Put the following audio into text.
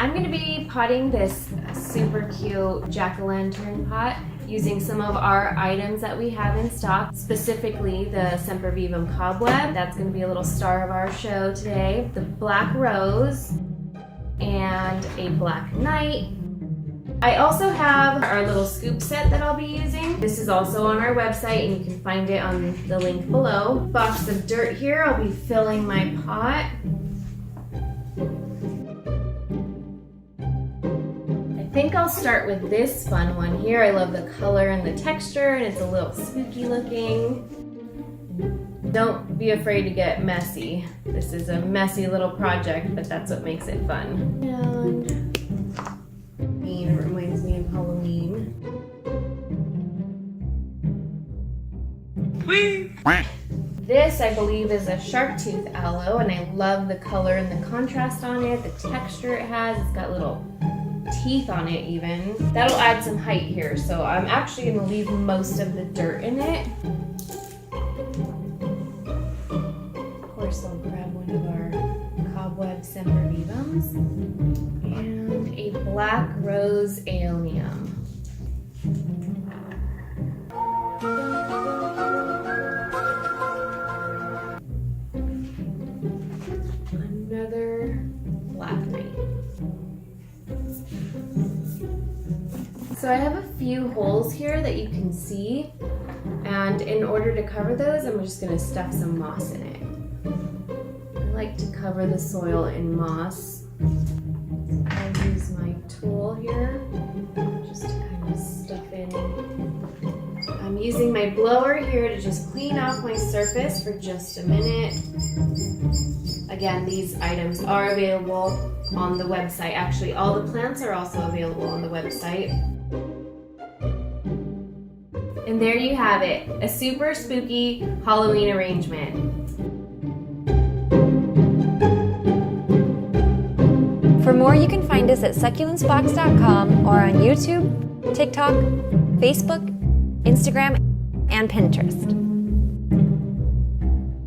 I'm going to be potting this super cute jack-o'-lantern pot using some of our items that we have in stock, specifically the SEMPERVIVUM cobweb. That's going to be a little star of our show today. The black rose and a black knight. I also have our little scoop set that I'll be using. This is also on our website and you can find it on the link below. Box of dirt here, I'll be filling my pot. I think I'll start with this fun one here. I love the color and the texture, and it's a little spooky looking. Don't be afraid to get messy. This is a messy little project, but that's what makes it fun. And it reminds me of Halloween. This, I believe, is a shark tooth aloe, and I love the color and the contrast on it, the texture it has. It's got little teeth on it even. That'll add some height here, so I'm actually going to leave most of the dirt in it. Of course, I'll grab one of our cobweb SEMPERVIVUMs and a black rose AEONIUM. Another black knight. So I have a few holes here that you can see, and in order to cover those, I'm just going to stuff some moss in it. I like to cover the soil in moss. I'll use my tool here just to kind of stuff in. I'm using my blower here to just clean off my surface for just a minute. Again, these items are available on the website. Actually, all the plants are also available on the website. And there you have it, a super spooky Halloween arrangement. For more, you can find us at succulentsbox.com or on YouTube, TikTok, Facebook, Instagram, and Pinterest.